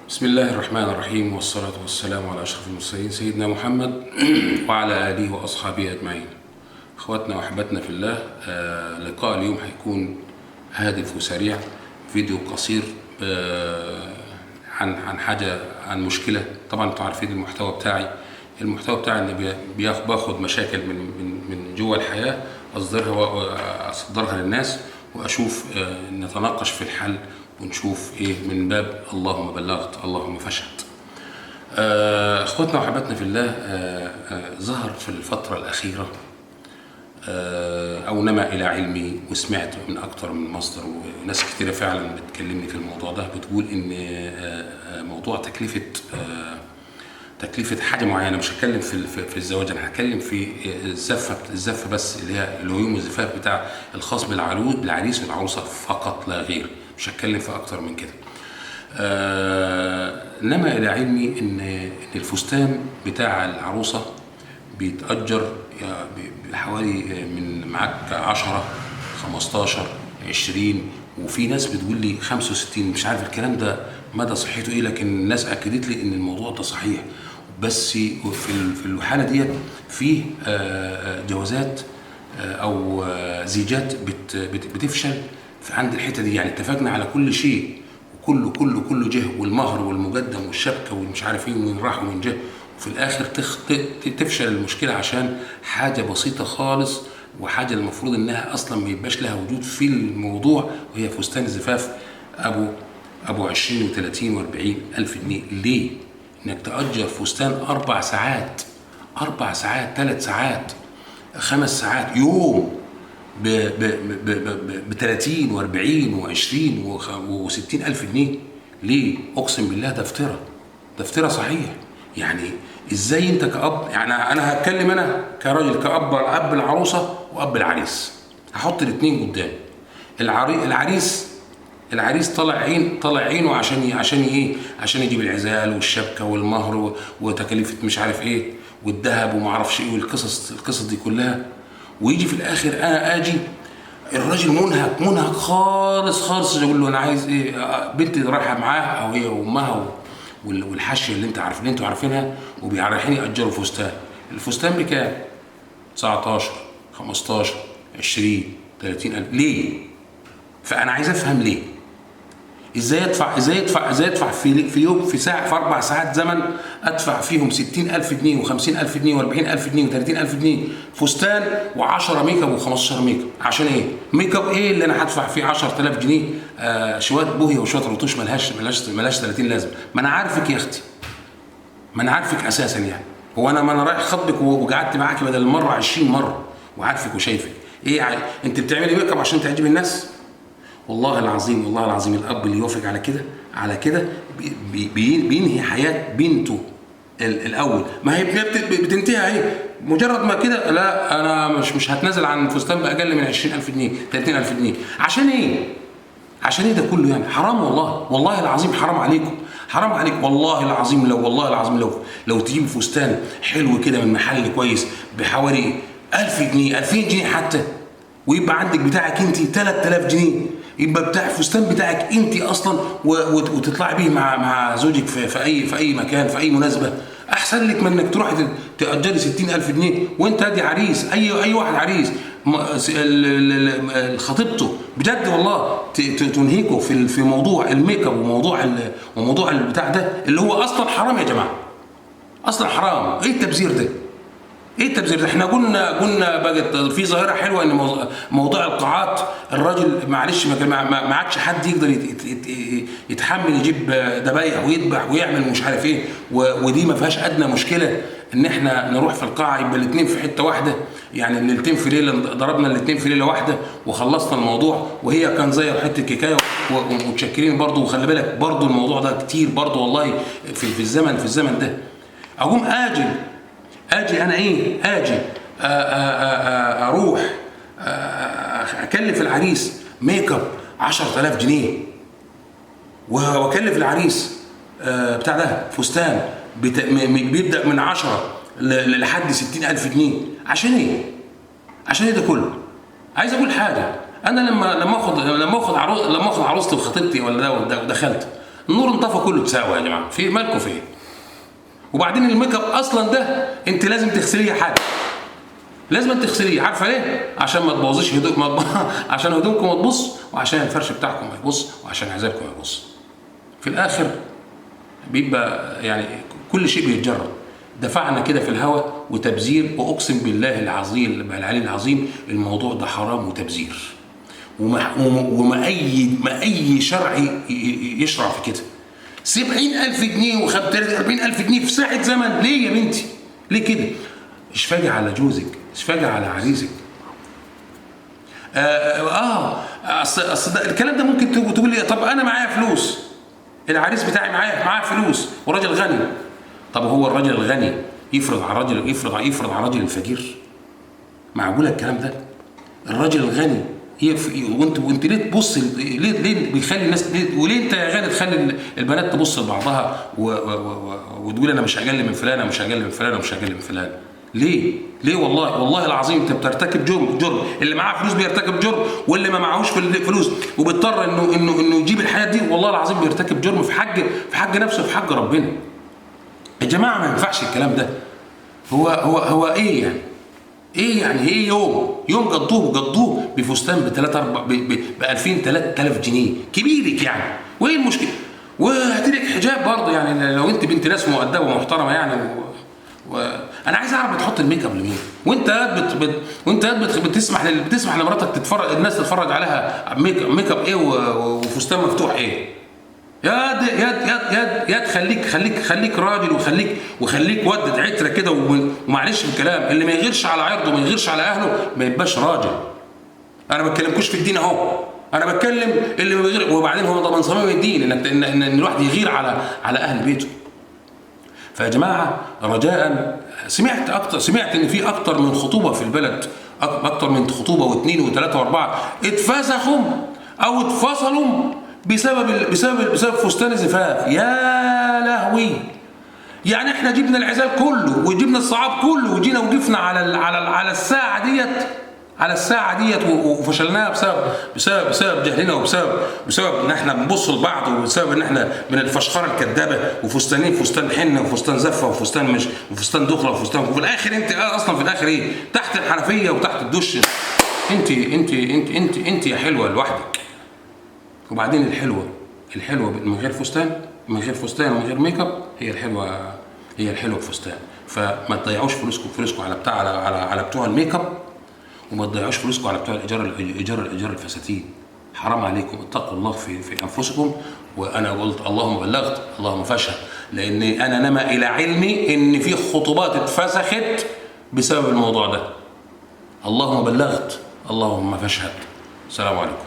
بسم الله الرحمن الرحيم، والصلاة والسلام على أشرف المرسلين سيدنا محمد وعلى آله وأصحابه أجمعين. أخواتنا وأحبتنا في الله، لقاء اليوم هيكون هادف وسريع، فيديو قصير عن مشكلة. طبعا انتوا عارفين المحتوى بتاعي إن باخد مشاكل من جوه الحياة، أصدرها للناس وأشوف نتناقش في الحل ونشوف ايه من باب اللهم بلغت اللهم فاشهد. اخوتنا وحباتنا في الله، ظهر في الفترة الأخيرة او نما الى علمي، وسمعت من اكتر من مصدر وناس كتيرة فعلا بتكلمني في الموضوع ده، بتقول ان موضوع تكلفة حاجة معينة. مش هتكلم في الزواج، انا هتكلم في الزفة بس، اللي هي الهيوم والزفاف بتاع الخاص بالعريس والعروسة فقط لا غير. مش هتكلم في اكتر من كده. نما الى علمي ان الفستان بتاع العروسة بيتأجر بحوالي من معاك 10 15 20، وفي ناس بتقول لي 65. مش عارف الكلام ده مدى صحته ايه، لكن الناس اكدت لي ان الموضوع ده صحيح. بس في الحالة ديت فيه جوازات او زيجات بتفشل في عند الحته دي. يعني اتفقنا على كل شيء، وكله جه، والمهر والمقدم والشبكه والمش عارف ايه، ومن راح ومن جه، وفي الاخر تفشل المشكله عشان حاجه بسيطه خالص، وحاجه المفروض انها اصلا ما يبقاش لها وجود في الموضوع، وهي فستان الزفاف ابو 20 و30 و40 الف جنيه. ليه؟ انك تأجر فستان 4 ساعات 3 ساعات 5 ساعات يوم ب 30 و40 و20 و60 الف جنيه. ليه؟ اقسم بالله ده افتراء صحيح. يعني ازاي انت كأب، يعني انا هتكلم انا كراجل، اب العروسه واب العريس، هحط الاثنين قدام. العريس طلع عينه عشان ايه؟ عشان يجيب العزال والشبكه والمهر وتكاليف مش عارف ايه والذهب وما اعرفش ايه والقصص دي كلها، ويجي في الاخر انا اجي الراجل منهك خالص. يقول له انا عايز ايه؟ بنتي رايحه معاه او هي وامها والحاشيه اللي انتوا عارفينها، وبيروحين ياجروا الفستان بكام؟ 19 15 20 30 الف. ليه؟ فانا عايز افهم ليه. ازاي ادفع في يوم، في ساعه، في 4 ساعات زمن، ادفع فيهم 60 الف جنيه و50 الف جنيه و40 الف جنيه و30 الف جنيه فستان، و10 ميك اب و15 ميك اب. عشان ايه؟ ميك اب ايه اللي انا هدفع فيه 10000 جنيه؟ شويه بوهيه وشويه رطوش ملهاش 30 لازم. ما انا عارفك يا اختي، ما انا عارفك اساسا. يعني هو ما انا رايح خطبك وقعدت معاكي بدل المره 20 مره وعارفك وشايفك. ايه انت بتعملي ميك اب عشان تعجبي الناس؟ والله العظيم الاب اللي يوافق على كده بينهي حياه بنته الاول. ما هي بتنتهي اهي مجرد ما كده. لا انا مش هتنازل عن فستان باقل من 20000 جنيه 30000 جنيه. عشان ايه ده كله؟ يعني حرام. والله العظيم حرام عليكم والله العظيم. لو تجيب فستان حلو كده من محل كويس بحوالي 1000 جنيه 2000 جنيه حتى، ويبقى عندك بتاعك انت 3000 جنيه، يبقى بتاع الفستان بتاعك انت اصلا، وتطلعي بيه مع زوجك في اي مكان، في اي مناسبه. احسن لك من انك تروحي تاجري 60000 جنيه وانت ادي عريس. اي واحد عريس خطيبته بجد والله تنهيكوا في موضوع الميك اب وموضوع البتاع ده اللي هو اصلا حرام يا جماعه، اصلا حرام. ايه التبذير ده؟ احنا قلنا بقت في ظاهره حلوه، ان موضوع القاعات الراجل معلش ما عادش حد يقدر يتحمل يجيب ذبايح ويذبح ويعمل مش عارف ايه، ودي ما فيهاش ادنى مشكله ان احنا نروح في القاعه يبقى الاثنين في حته واحده. يعني الليلتين في ليله، ضربنا الاثنين في ليله واحده وخلصنا الموضوع، وهي كان زي حته كيكايه ومتشكرين برضه. وخلي بالك برضه الموضوع ده كتير برضه والله في الزمن ده. اقوم اجي انا اروح اكلف العريس ميك اب 10000 جنيه، واكلف العريس بتاع ده فستان بيبدا من 10 لحد 60000 جنيه. عشان ايه ده كله؟ عايز اقول حاجه. انا لما اخد عروستي وخطيبتي ولا ده ودخلت النور انطفى كله تساوي يا جماعه، في مالكم فين؟ وبعدين الميك اب اصلا ده انت لازم تغسليه يا حاج، لازم تغسليه. عارفه ليه؟ عشان ما تبوظيش هدوم، عشان هدومكم ما تبص، وعشان الفرش بتاعكم ما يبص، وعشان عذابكم ما يبص. في الاخر بيبقى يعني كل شيء بيتجرب. دفعنا كده في الهواء وتبذير، واقسم بالله العظيم العلي العظيم الموضوع ده حرام وتبذير، وما اي شرع يشرع في كده. 70,000 جنيه و40,000 جنيه في ساعه زمن، ليه يا بنتي؟ ليه كده؟ اشفاقي على جوزك، اشفاقي على عريسك. اصل الكلام ده ممكن تقول لي طب انا معايا فلوس، العريس بتاعي معاه فلوس وراجل غني. طب هو الراجل الغني يفرض على الراجل الراجل الفقير؟ معقوله الكلام ده؟ الراجل الغني وانت ليه تبص؟ ليه بيخلي الناس وليه انت يا غالي تخلي البنات تبص لبعضها وتقول انا مش هقل من فلان ومش هقل من فلان ومش هقل من فلان؟ ليه والله العظيم انت بترتكب جرم. اللي معاه فلوس بيرتكب جرم، واللي ما معهوش فلوس وبيضطر انه يجيب الحياه دي، والله العظيم بيرتكب جرم في حق نفسه، في حق ربنا. يا جماعه ما ينفعش الكلام ده. هو ايه يعني؟ ايه يوم قضوه بفستان ب 2000 3000 جنيه كبيرك يعني، وايه المشكله؟ وهاتلك حجاب برضه يعني لو انت بنت ناس مؤدبه ومحترمه يعني. انا عايز اعرف بتحط الميك اب لمين؟ وانت قاعد بتسمح لمراتك الناس تتفرج عليها ميك اب ايه وفستان مفتوح ايه؟ خليك راجل، وخليك ودد عتره كده، ومعلش الكلام اللي ما يغيرش على عرضه وما يغيرش على اهله ما يبقاش راجل. انا ما بتكلمكوش في الدين اهو، انا بتكلم اللي ما بيغير. وبعدين هو من صميم الدين ان الواحد يغير على اهل بيته. فيا جماعه رجاء، سمعت ان في اكتر من خطوبه في البلد، اكتر من خطوبه واثنين وثلاثه واربعه اتفسخوا او اتفصلوا بسبب فستان زفاف. يا لهوي! يعني احنا جبنا العزال كله وجبنا الصعاب كله وجينا وقفنا على الساعه ديت وفشلناها بسبب جهلنا، وبسبب ان احنا بنبص لبعض، وبسبب ان احنا من الفشخره الكذابه، فستان حنه وفستان زفه وفستان دخله وفي الاخر انت اصلا في الاخر ايه؟ تحت الحنفيه وتحت الدش. انت يا حلوه لوحدك. وبعدين الحلوه من غير فستان ومن غير ميك اب هي الحلوه بفستان. فما تضيعوش فلوسكم على بتوع الميك اب، وما تضيعوش فلوسكم على بتوع الايجار الفساتين. حرام عليكم، اتقوا الله في انفسكم. وانا قلت اللهم بلغت اللهم فاشهد، لان انا نما الى علمي ان في خطوبات اتفسخت بسبب الموضوع ده. اللهم بلغت اللهم فاشهد. السلام عليكم.